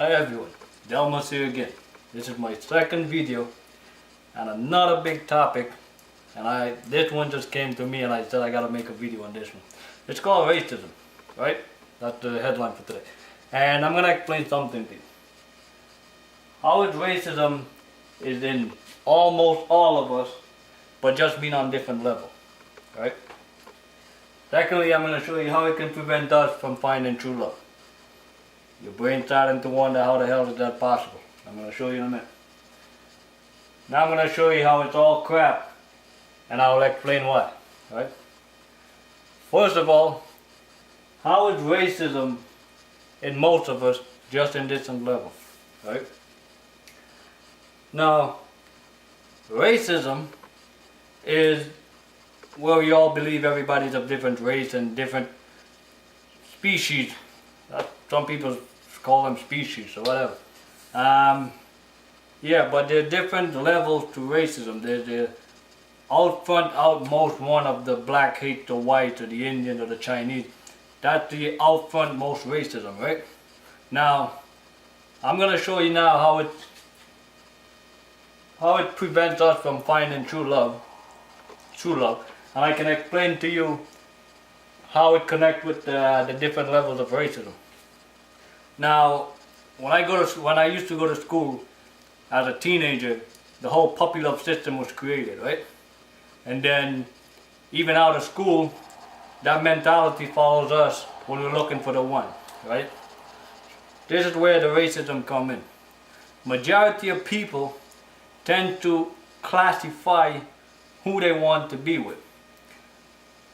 Hi everyone, Delmas here again. This is my second video and another big topic, and this one just came to me and I said I gotta make a video on this one. It's called racism, right? That's the headline for today. And I'm gonna explain something to you. How is racism is in almost all of us, but just being on different level, right? Secondly, I'm gonna show you how it can prevent us from finding true love. Your brain's starting to wonder how the hell is that possible. I'm going to show you in a minute. Now I'm going to show you how it's all crap, and I'll explain why. Right? First of all, how is racism in most of us just in different levels? Right? Now, racism is where we all believe everybody's of different race and different species. Some people call them species or whatever. Yeah, but there are different levels to racism. There's the out front, outmost one of the black hate the white or the Indian or the Chinese. That's the out front most racism, right? Now, I'm gonna show you now how it prevents us from finding true love, and I can explain to you how it connects with the different levels of racism. Now, when I used to go to school as a teenager, the whole puppy love system was created, right? And then, even out of school, that mentality follows us when we're looking for the one, right? This is where the racism comes in. Majority of people tend to classify who they want to be with.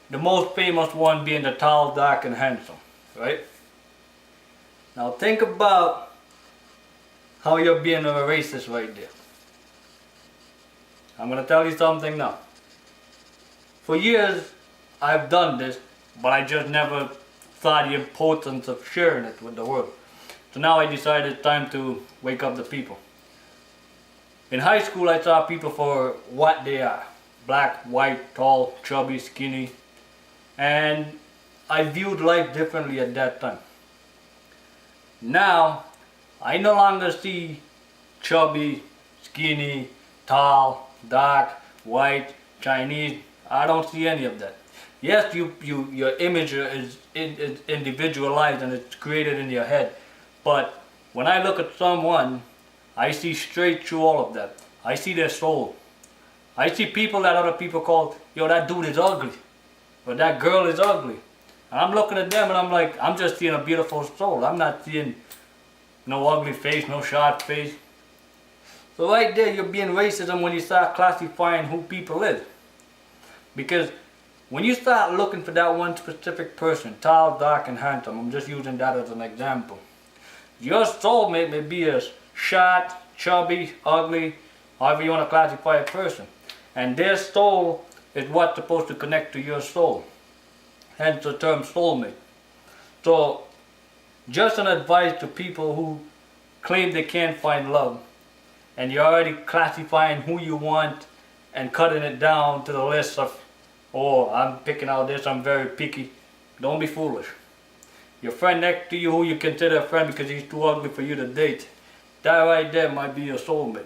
The most famous one being the tall, dark, and handsome, right? Now think about how you're being a racist right there. I'm going to tell you something now. For years I've done this, but I just never thought the importance of sharing it with the world. So now I decided it's time to wake up the people. In high school I saw people for what they are. Black, white, tall, chubby, skinny. And I viewed life differently at that time. Now, I no longer see chubby, skinny, tall, dark, white, Chinese. I don't see any of that. Yes, your image is individualized and it's created in your head. But when I look at someone, I see straight through all of that. I see their soul. I see people that other people call, yo, that dude is ugly. Or that girl is ugly. I'm looking at them and I'm like, I'm just seeing a beautiful soul. I'm not seeing no ugly face, no sharp face. So right there, you're being racism when you start classifying who people is. Because when you start looking for that one specific person, tall, dark, and handsome, I'm just using that as an example. Your soulmate may be a short, chubby, ugly, however you want to classify a person. And their soul is what's supposed to connect to your soul. Hence the term soulmate. So, just an advice to people who claim they can't find love, and you're already classifying who you want and cutting it down to the list of, oh, I'm picking out this, I'm very picky. Don't be foolish. Your friend next to you who you consider a friend because he's too ugly for you to date, that right there might be your soulmate.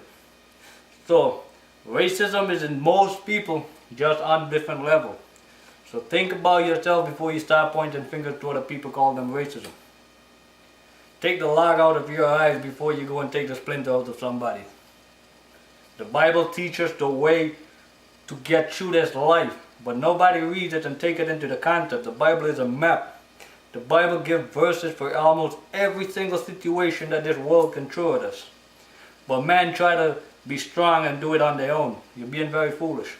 So, racism is in most people just on different level. So think about yourself before you start pointing fingers to other people, call them racism. Take the log out of your eyes before you go and take the splinter out of somebody. The Bible teaches the way to get through this life, but nobody reads it and take it into the concept. The Bible is a map. The Bible gives verses for almost every single situation that this world can throw at us. But man try to be strong and do it on their own. You're being very foolish.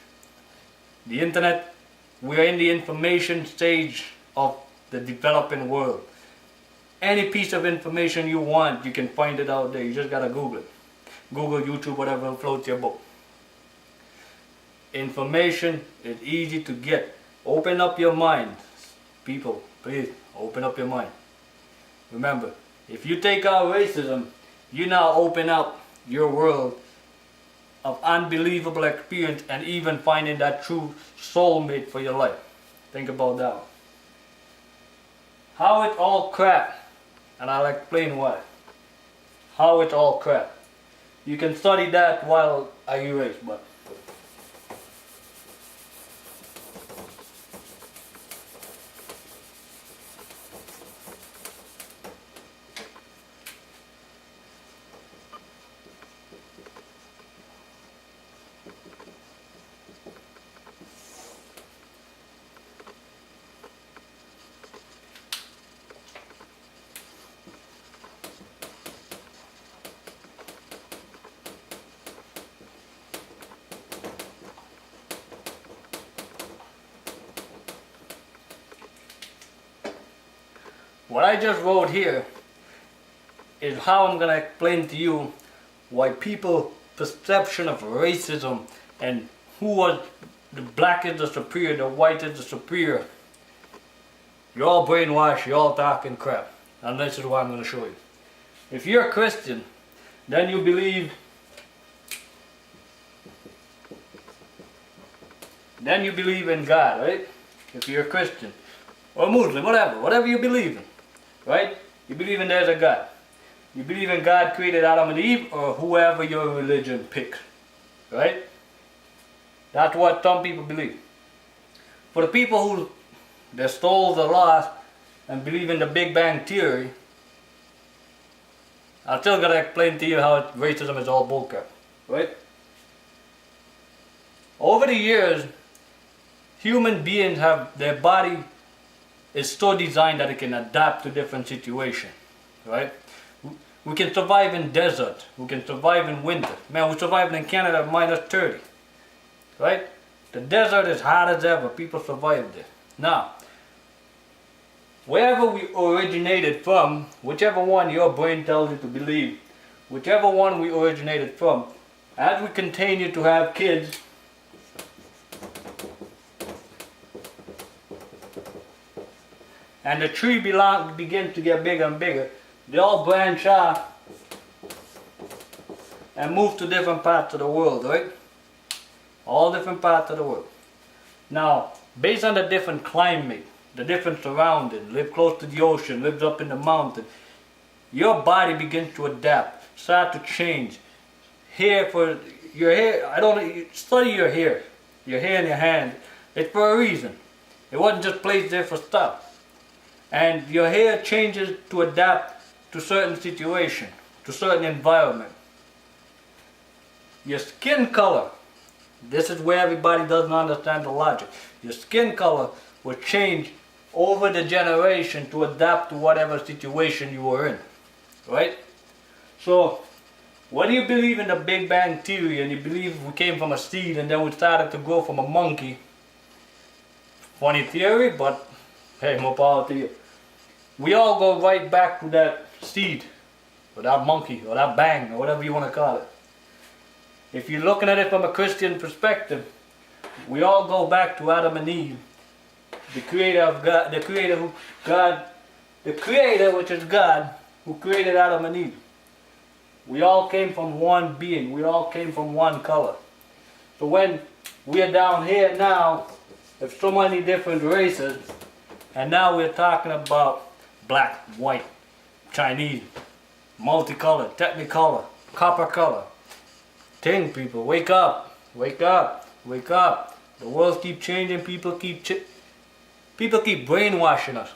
The internet, we're in the information stage of the developing world. Any piece of information you want, you can find it out there. You just gotta Google it. Google, YouTube, whatever floats your boat. Information is easy to get. Open up your mind. People, please, open up your mind. Remember, if you take out racism, you now open up your world of unbelievable experience and even finding that true soulmate for your life. Think about that one. How it's all crap, and I'll explain why. how it's all crap. You can study that while I erase, but what I just wrote here is how I'm gonna explain to you why people perception of racism and who was the black is the superior, the white is the superior. You're all brainwashed, you're all talking crap. And this is what I'm gonna show you. If you're a Christian, then you believe in God, right? If you're a Christian or Muslim, whatever you believe in. Right? You believe in there's a God. You believe in God created Adam and Eve or whoever your religion picks. Right? That's what some people believe. For the people who they stole the law and believe in the Big Bang Theory, I still gotta explain to you how racism is all bullcrap. Right? Over the years, human beings have their body is so designed that it can adapt to different situations, right? We can survive in desert, we can survive in winter. Man, we're surviving in Canada at -30, right? The desert is hot as ever, people survive there. Now, wherever we originated from, whichever one your brain tells you to believe, whichever one we originated from, as we continue to have kids, and the tree begins to get bigger and bigger, they all branch off and move to different parts of the world, right? All different parts of the world. Now, based on the different climate, the different surroundings, live close to the ocean, lives up in the mountain, your body begins to adapt, start to change. Hair for your hair, study your hair in your hand. It's for a reason. It wasn't just placed there for stuff. And your hair changes to adapt to certain situation, to certain environment. Your skin color, this is where everybody doesn't understand the logic. Your skin color will change over the generation to adapt to whatever situation you were in, right? So, whether you believe in the Big Bang Theory and you believe we came from a seed and then we started to grow from a monkey, funny theory, but hey, more power to you. We all go right back to that seed, or that monkey, or that bang, or whatever you want to call it. If you're looking at it from a Christian perspective, we all go back to Adam and Eve, the creator of God, the creator which is God, who created Adam and Eve. We all came from one being, we all came from one color. So when we are down here now, there's so many different races, and now we're talking about black, white, Chinese, multicolored, technicolor, copper color. Think, people, wake up, wake up, wake up. The world keeps changing, people keep brainwashing us.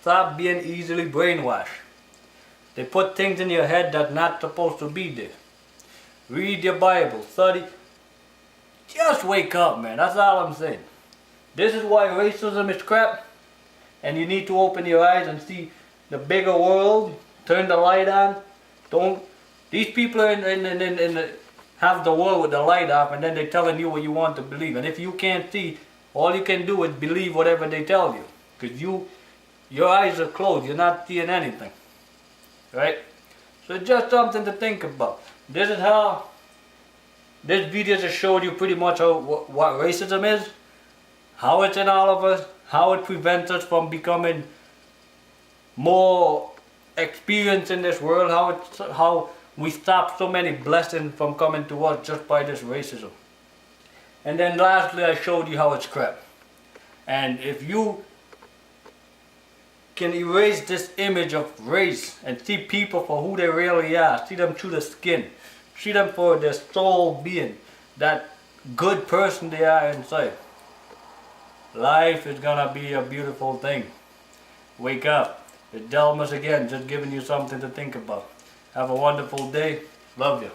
Stop being easily brainwashed. They put things in your head that's not supposed to be there. Read your Bible, study. Just wake up, man, that's all I'm saying. This is why racism is crap. And you need to open your eyes and see the bigger world. Turn the light on. These people are have the world with the light off, and then they're telling you what you want to believe. And if you can't see, all you can do is believe whatever they tell you. Because your eyes are closed. You're not seeing anything. Right? So it's just something to think about. This is how this video just showed you pretty much what racism is, how it's in all of us, how it prevents us from becoming more experienced in this world, how we stop so many blessings from coming to us just by this racism. And then lastly, I showed you how it's crap. And if you can erase this image of race and see people for who they really are. See them through the skin. See them for their soul being, that good person they are inside. Life is gonna be a beautiful thing. Wake up. It's Delmas again, just giving you something to think about. Have a wonderful day. Love you.